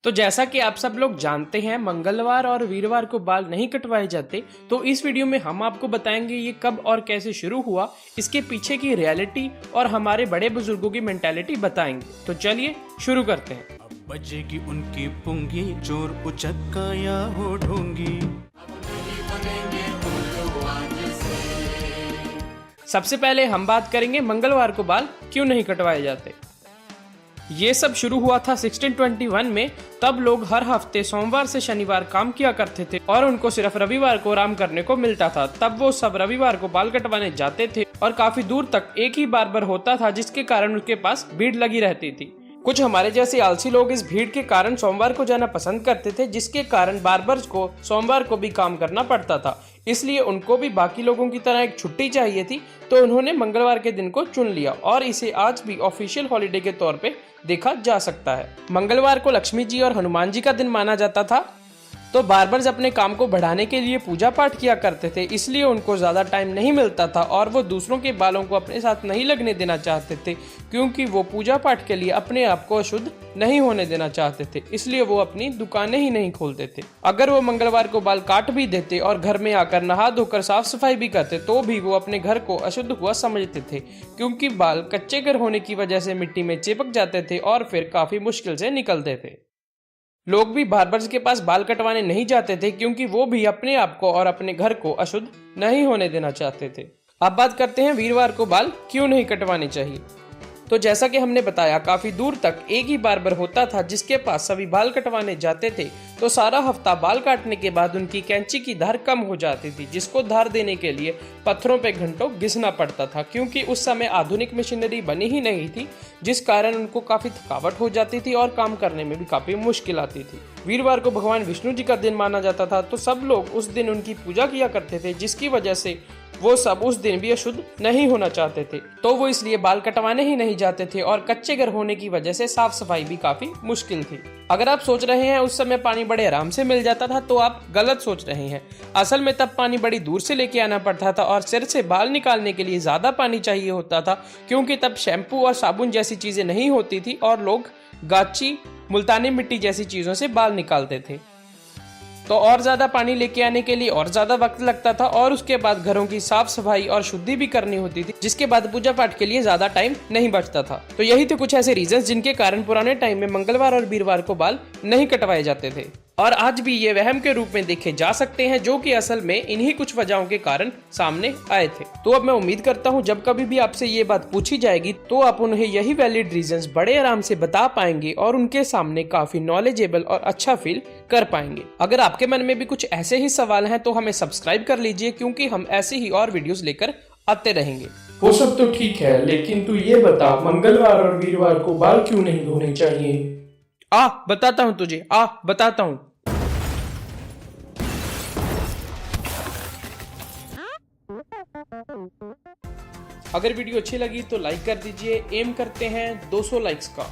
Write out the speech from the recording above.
तो जैसा कि आप सब लोग जानते हैं, मंगलवार और वीरवार को बाल नहीं कटवाए जाते। तो इस वीडियो में हम आपको बताएंगे ये कब और कैसे शुरू हुआ, इसके पीछे की रियलिटी और हमारे बड़े बुजुर्गों की मेंटालिटी बताएंगे। तो चलिए शुरू करते हैं। अब बजेगी उनकी पुंगी, चोर उचक्का या हो ढोंगी। सबसे पहले हम बात करेंगे मंगलवार को बाल क्यों नहीं कटवाए जाते। ये सब शुरू हुआ था 1621 में। तब लोग हर हफ्ते सोमवार से शनिवार काम किया करते थे और उनको सिर्फ रविवार को आराम करने को मिलता था। तब वो सब रविवार को बाल कटवाने जाते थे और काफी दूर तक एक ही बार्बर होता था, जिसके कारण उसके पास भीड़ लगी रहती थी। कुछ हमारे जैसे आलसी लोग इस भीड़ के कारण सोमवार को जाना पसंद करते थे, जिसके कारण बार्बर्स को सोमवार को भी काम करना पड़ता था। इसलिए उनको भी बाकी लोगों की तरह एक छुट्टी चाहिए थी, तो उन्होंने मंगलवार के दिन को चुन लिया और इसे आज भी ऑफिशियल हॉलिडे के तौर पे देखा जा सकता है। मंगलवार को लक्ष्मी जी और हनुमान जी का दिन माना जाता था, तो बार्बर्स अपने काम को बढ़ाने के लिए पूजा पाठ किया करते थे, इसलिए उनको ज्यादा टाइम नहीं मिलता था और वो दूसरों के बालों को अपने साथ नहीं लगने देना चाहते थे, क्योंकि वो पूजा पाठ के लिए अपने आप को अशुद्ध नहीं होने देना चाहते थे। इसलिए वो अपनी दुकानें ही नहीं खोलते थे। अगर वो मंगलवार को बाल काट भी देते और घर में आकर नहा धोकर साफ सफाई भी करते, तो भी वो अपने घर को अशुद्ध हुआ समझते थे, क्योंकि बाल कच्चे घर होने की वजह से मिट्टी में चिपक जाते थे और फिर काफी मुश्किल से निकलते थे। लोग भी बार्बर्स के पास बाल कटवाने नहीं जाते थे, क्योंकि वो भी अपने आप को और अपने घर को अशुद्ध नहीं होने देना चाहते थे। अब बात करते हैं वीरवार को बाल क्यों नहीं कटवाने चाहिए। तो जैसा कि हमने बताया, काफी दूर तक एक ही बार्बर होता था जिसके पास सभी बाल कटवाने जाते थे। तो सारा हफ्ता बाल काटने के बाद उनकी कैंची की धार कम हो जाती थी, जिसको धार देने के लिए पत्थरों पे घंटों घिसना पड़ता था, क्योंकि उस समय आधुनिक मशीनरी बनी ही नहीं थी, जिस कारण उनको काफी थकावट हो जाती थी और काम करने में भी काफी मुश्किल आती थी। वीरवार को भगवान विष्णु जी का दिन माना जाता था, तो सब लोग उस दिन उनकी पूजा किया करते थे, जिसकी वजह से वो सब उस दिन भी अशुद्ध नहीं होना चाहते थे। तो वो इसलिए बाल कटवाने ही नहीं जाते थे और कच्चे घर होने की वजह से साफ सफाई भी काफी मुश्किल थी। अगर आप सोच रहे हैं उस समय पानी बड़े आराम से मिल जाता था, तो आप गलत सोच रहे हैं। असल में तब पानी बड़ी दूर से लेके आना पड़ता था और सिर से बाल निकालने के लिए ज्यादा पानी चाहिए होता था, क्योंकि तब शैम्पू और साबुन जैसी चीजें नहीं होती थी और लोग गाची, मुल्तानी मिट्टी जैसी चीजों से बाल निकालते थे। तो और ज्यादा पानी लेके आने के लिए और ज्यादा वक्त लगता था और उसके बाद घरों की साफ सफाई और शुद्धि भी करनी होती थी, जिसके बाद पूजा पाठ के लिए ज्यादा टाइम नहीं बचता था। तो यही थे कुछ ऐसे रीजंस जिनके कारण पुराने टाइम में मंगलवार और वीरवार को बाल नहीं कटवाए जाते थे, और आज भी ये वहम के रूप में देखे जा सकते हैं, जो कि असल में इन्हीं कुछ वजहों के कारण सामने आए थे। तो अब मैं उम्मीद करता हूँ जब कभी भी आपसे ये बात पूछी जाएगी, तो आप उन्हें यही वैलिड रीजंस बड़े आराम से बता पाएंगे और उनके सामने काफी नॉलेजेबल और अच्छा फील कर पाएंगे। अगर आपके मन में भी कुछ ऐसे ही सवाल हैं, तो हमें सब्सक्राइब कर लीजिए, क्योंकि हम ऐसे ही और वीडियोस लेकर आते रहेंगे। वो सब तो ठीक है, लेकिन तू ये बता, मंगलवार और वीरवार को बाल क्यों नहीं धोने चाहिए? बताता हूँ तुझे, बताता हूँ। अगर वीडियो अच्छी लगी तो लाइक कर दीजिए। एम करते हैं 200 लाइक्स का।